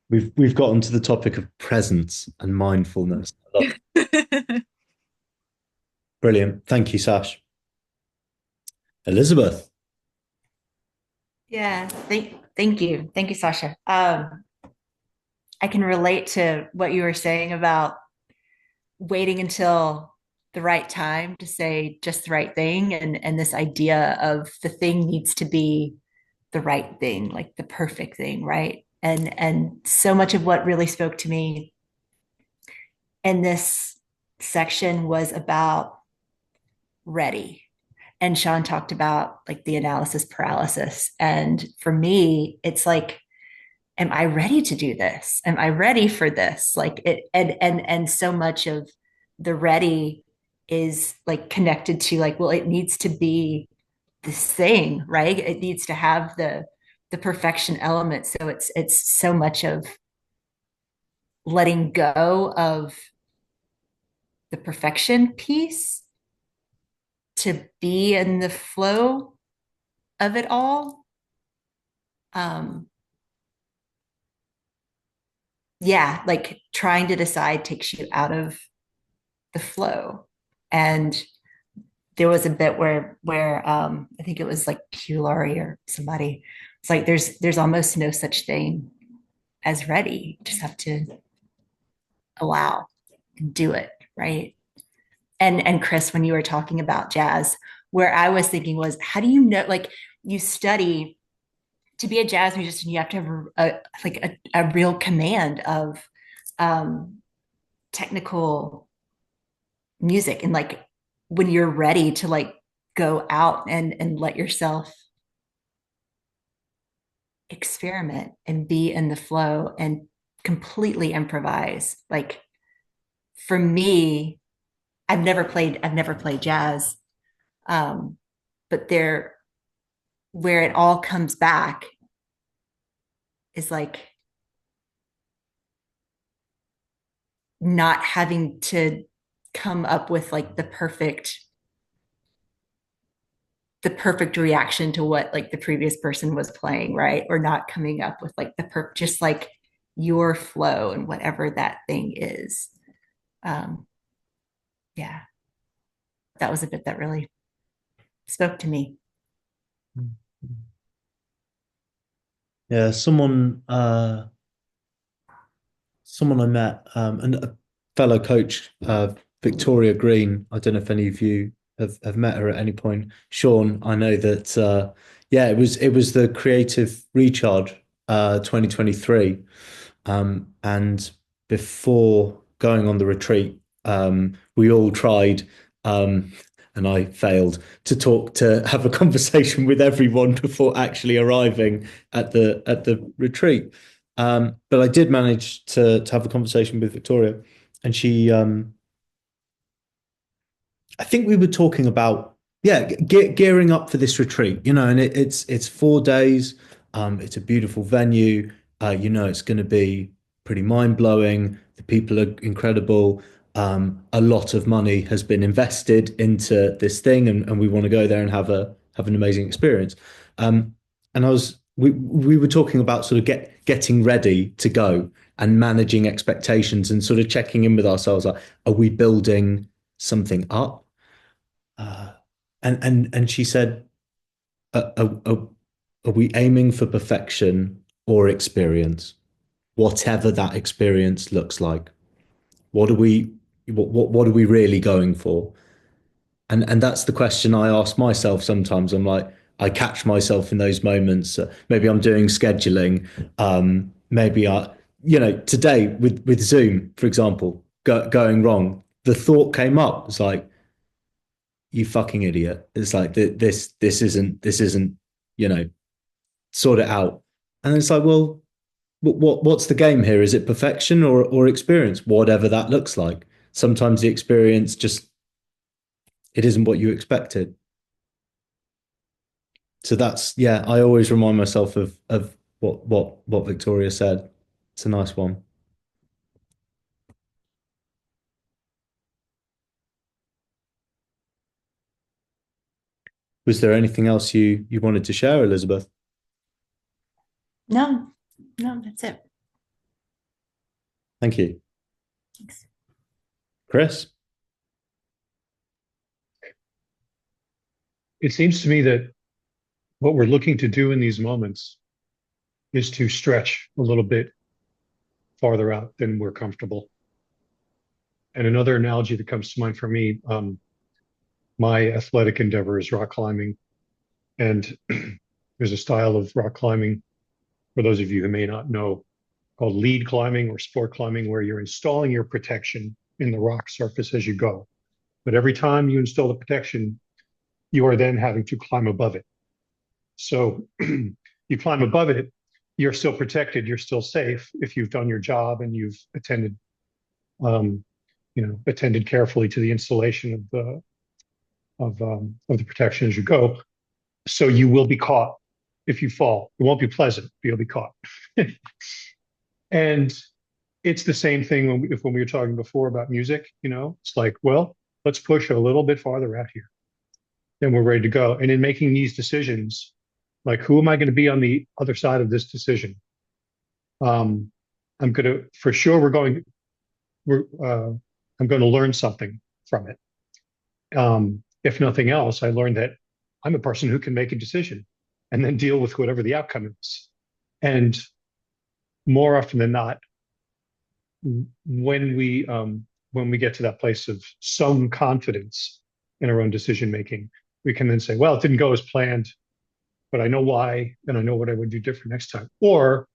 We've gotten to the topic of presence and mindfulness. Brilliant. Thank you, Sash. Elizabeth. Yeah, thank you. Thank you, Sasha. I can relate to what you were saying about waiting until the right time to say just the right thing, and this idea of the thing needs to be the right thing, like the perfect thing, right? And so much of what really spoke to me in this section was about ready. And Sean talked about like the analysis paralysis. And for me, it's like, am I ready to do this? Am I ready for this? Like it, and so much of the ready is like connected to like, well, it needs to be this thing, right? It needs to have the perfection element. So it's so much of letting go of the perfection piece to be in the flow of it all. Yeah, like trying to decide takes you out of the flow. And there was a bit where I think it was like Hugh Laurie or somebody. It's like there's almost no such thing as ready. You just have to allow and do it, right? And Chris, when you were talking about jazz, where I was thinking was, how do you know, like you study to be a jazz musician, you have to have a real command of technical music, and like when you're ready to like go out and let yourself experiment and be in the flow and completely improvise. Like for me, I've never played jazz, but there, where it all comes back is like not having to come up with like the perfect reaction to what like the previous person was playing, right? Or not coming up with like just like your flow and whatever that thing is. Yeah, that was a bit that really spoke to me. Yeah, someone I met, and a fellow coach, Victoria Green. I don't know if any of you have met her at any point. Sean, I know that yeah, it was the Creative Recharge 2023. And before going on the retreat, we all tried, and I failed to have a conversation with everyone before actually arriving at the retreat. But I did manage to have a conversation with Victoria, and she, I think we were talking about, yeah, gearing up for this retreat, and it's 4 days. It's a beautiful venue. It's going to be pretty mind-blowing. The people are incredible. A lot of money has been invested into this thing, and we want to go there and have an amazing experience. And we were talking about sort of getting ready to go and managing expectations and sort of checking in with ourselves, like, are we building something up? And she said, are we aiming for perfection or experience, whatever that experience looks like? What are we really going for? And that's the question I ask myself sometimes. I'm like, I catch myself in those moments. Maybe I'm doing scheduling. Maybe today with Zoom, for example, going wrong. The thought came up. It's like, you fucking idiot. It's like this isn't, sort it out. And it's like, well, what's the game here? Is it perfection or experience? Whatever that looks like. sometimes the experience just, it isn't what you expected. So that's, yeah, I always remind myself of what Victoria said. It's a nice one. Was there anything else you wanted to share, Elizabeth? No, that's it. Thank you. Thanks. Chris? It seems to me that what we're looking to do in these moments is to stretch a little bit farther out than we're comfortable. And another analogy that comes to mind for me, my athletic endeavor is rock climbing. And there's a style of rock climbing, for those of you who may not know, called lead climbing or sport climbing, where you're installing your protection in the rock surface as you go. But every time you install the protection, you are then having to climb above it. So you climb above it, you're still protected, you're still safe if you've done your job and you've attended, attended carefully to the installation of the protection as you go. So you will be caught if you fall. It won't be pleasant, but you'll be caught. And it's the same thing when we were talking before about music. It's like, well, let's push a little bit farther out here. Then we're ready to go. And in making these decisions, like, who am I going to be on the other side of this decision? I'm going to, for sure, I'm going to learn something from it. If nothing else, I learned that I'm a person who can make a decision and then deal with whatever the outcome is. And more often than not, when we get to that place of some confidence in our own decision making, we can then say, well, it didn't go as planned, but I know why, and I know what I would do different next time. Or,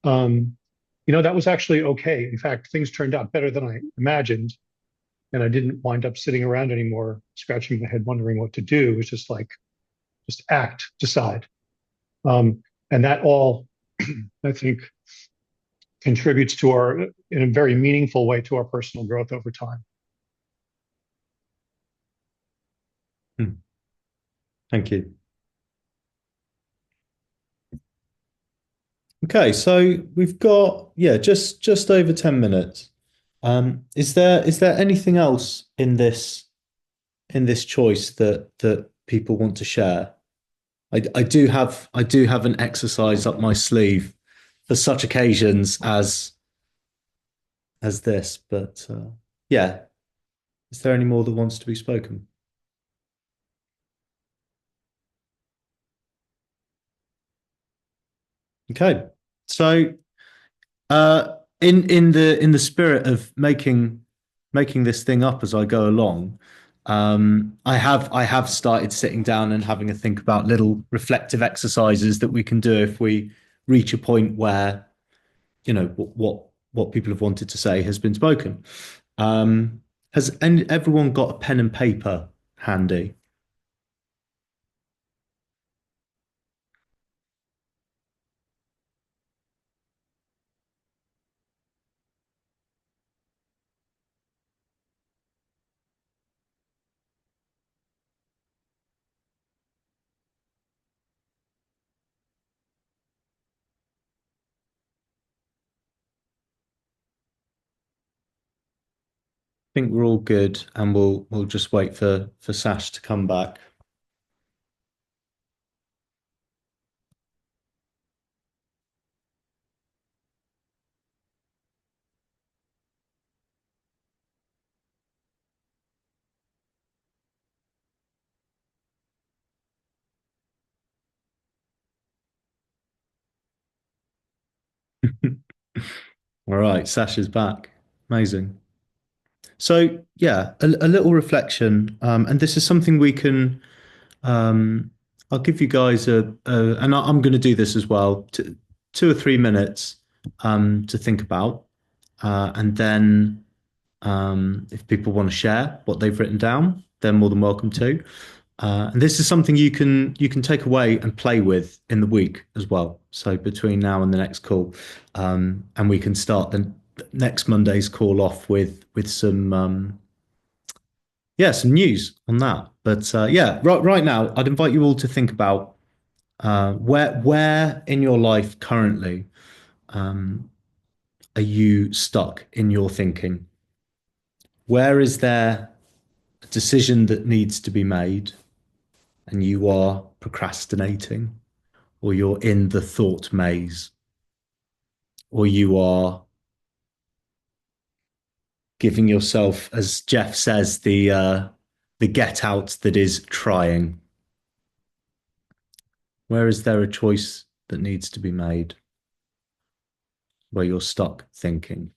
that was actually okay. In fact, things turned out better than I imagined, and I didn't wind up sitting around anymore, scratching my head, wondering what to do. It was just act, decide. And that all, I think, contributes to in a very meaningful way, to our personal growth over time. Thank you. Okay, so we've got, just over 10 minutes. Is there anything else in this choice that people want to share? I do have an exercise up my sleeve for such occasions as this, but is there any more that wants to be spoken? Okay, so in the spirit of making this thing up as I go along, I have started sitting down and having a think about little reflective exercises that we can do if we reach a point where what people have wanted to say has been spoken. Has everyone got a pen and paper handy? I think we're all good, and we'll just wait for Sash to come back. All right, Sash is back. Amazing. So a little reflection, and this is something we can. I'll give you guys and I'm going to do this as well. 2 or 3 minutes to think about, and then if people want to share what they've written down, they're more than welcome to. And this is something you can take away and play with in the week as well. So between now and the next call, and we can start next Monday's call off with some some news on that. But right now, I'd invite you all to think about where in your life currently are you stuck in your thinking? Where is there a decision that needs to be made and you are procrastinating, or you're in the thought maze, or you are giving yourself, as Jeff says, the get out that is trying? Where is there a choice that needs to be made where you're stuck thinking?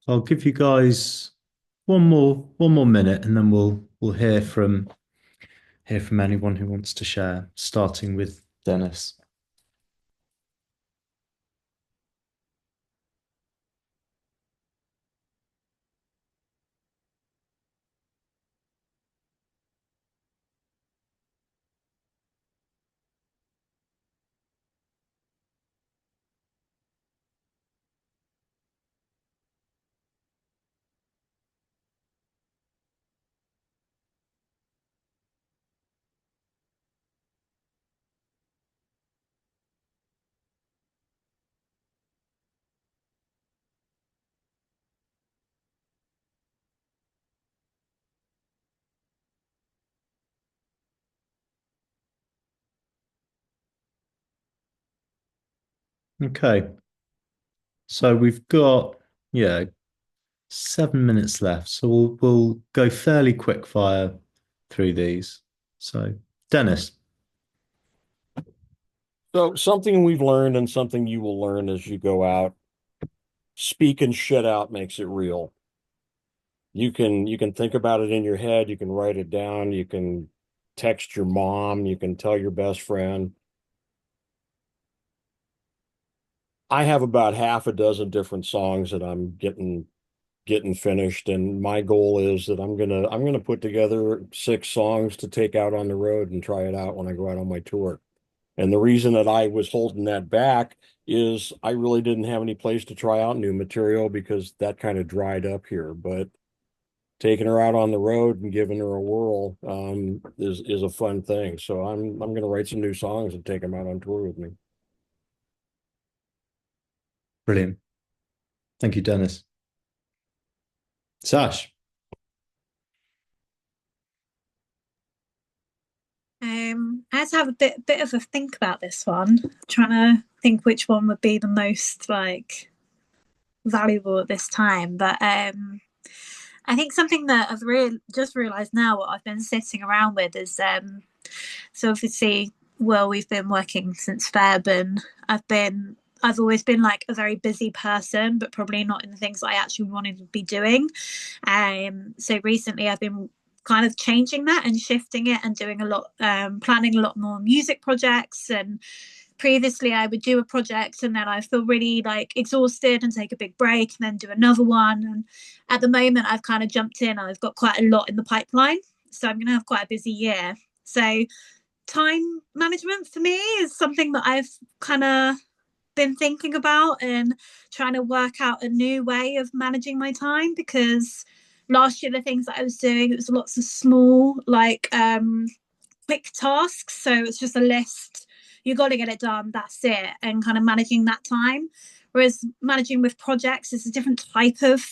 So I'll give you guys one more minute, and then we'll hear from anyone who wants to share, starting with Dennis. Okay. So we've got 7 minutes left. So we'll go fairly quick fire through these. So Dennis. So something we've learned and something you will learn as you go out, speaking shit out makes it real. You can think about it in your head, you can write it down, you can text your mom, you can tell your best friend. I have about half a dozen different songs that I'm getting finished, and my goal is that I'm gonna put together 6 songs to take out on the road and try it out when I go out on my tour. And the reason that I was holding that back is I really didn't have any place to try out new material because that kind of dried up here. But taking her out on the road and giving her a whirl is a fun thing. So I'm gonna write some new songs and take them out on tour with me. Brilliant. Thank you, Dennis. Sash. I had to have a bit of a think about this one, trying to think which one would be the most like valuable at this time. But I think something that I've just realised now, what I've been sitting around with is so obviously, well, we've been working since Feb, and I've been I've always been like a very busy person, but probably not in the things that I actually wanted to be doing. So recently I've been kind of changing that and shifting it and doing a lot, planning a lot more music projects. And previously I would do a project and then I feel really like exhausted and take a big break and then do another one. And at the moment I've kind of jumped in. I've got quite a lot in the pipeline, so I'm going to have quite a busy year. So time management for me is something that I've kind of been thinking about and trying to work out a new way of managing my time, because last year the things that I was doing, it was lots of small like quick tasks, so it's just a list, you got to get it done, that's it, and kind of managing that time. Whereas managing with projects is a different type of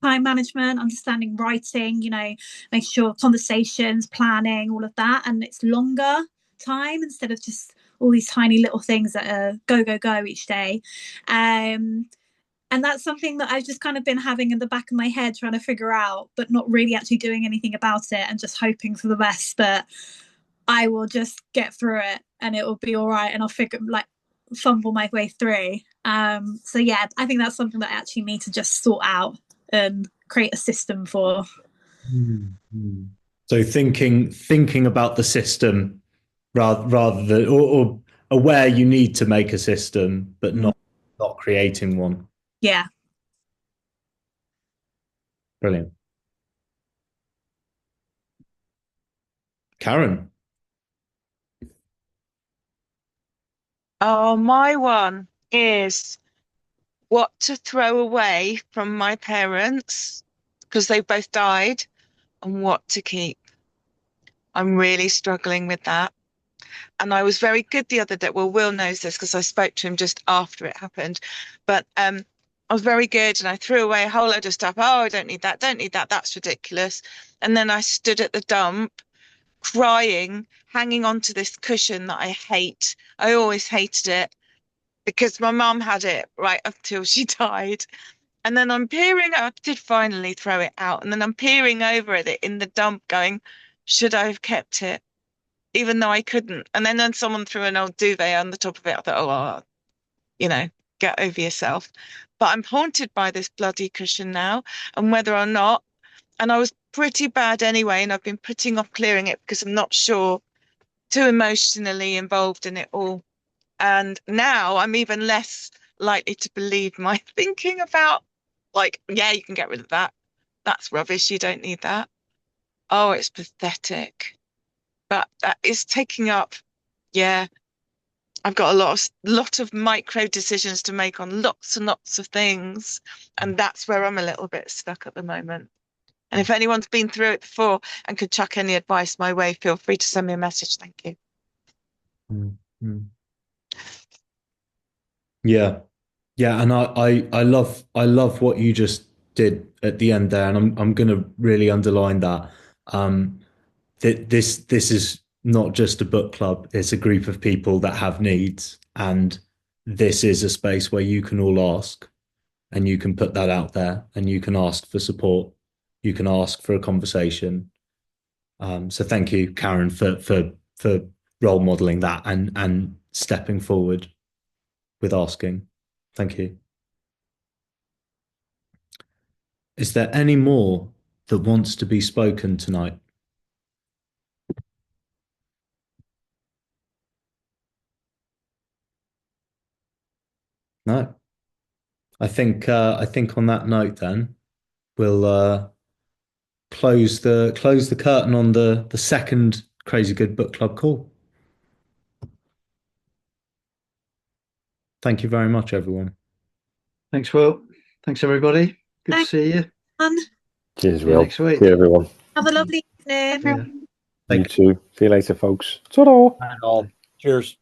time management, understanding writing, you know, make sure conversations, planning, all of that, and it's longer time instead of just all these tiny little things that are go each day. And that's something that I've just kind of been having in the back of my head, trying to figure out, but not really actually doing anything about it, and just hoping for the best that I will just get through it and it will be all right, and I'll fumble my way through. So yeah, I think that's something that I actually need to just sort out and create a system for. So thinking about the system rather than or aware you need to make a system, but not creating one. Yeah. Brilliant. Karen. Oh, my one is what to throw away from my parents because they both died, and what to keep. I'm really struggling with that. And I was very good the other day. Well, Will knows this because I spoke to him just after it happened. But I was very good and I threw away a whole load of stuff. Oh, I don't need that. Don't need that. That's ridiculous. And then I stood at the dump crying, hanging on to this cushion that I hate. I always hated it because my mum had it right up till she died. And then I'm peering, I did finally throw it out. And then I'm peering over at it in the dump going, should I have kept it? Even though I couldn't. And then someone threw an old duvet on the top of it. I thought, oh, you know, get over yourself. But I'm haunted by this bloody cushion now, and whether or not, and I was pretty bad anyway, and I've been putting off clearing it because I'm not sure, too emotionally involved in it all. And now I'm even less likely to believe my thinking about, like, yeah, you can get rid of that. That's rubbish. You don't need that. Oh, it's pathetic. But that is taking up, yeah, I've got a lot of micro decisions to make on lots and lots of things. And that's where I'm a little bit stuck at the moment. And if anyone's been through it before and could chuck any advice my way, feel free to send me a message. Thank you. Yeah. And I love what you just did at the end there. And I'm gonna really underline that. This is not just a book club, it's a group of people that have needs, and this is a space where you can all ask, and you can put that out there, and you can ask for support, you can ask for a conversation. So thank you, Karen, for role modeling that and stepping forward with asking. Thank you. Is there any more that wants to be spoken tonight? No. I think on that note then we'll close the curtain on the second Crazy Good Book Club call. Thank you very much, everyone. Thanks, Will. Thanks, everybody. Good to see you. Cheers, See you Will. next week. See you, everyone. Have a lovely evening. Yeah. You too. See you later, folks. Ta-da. Cheers.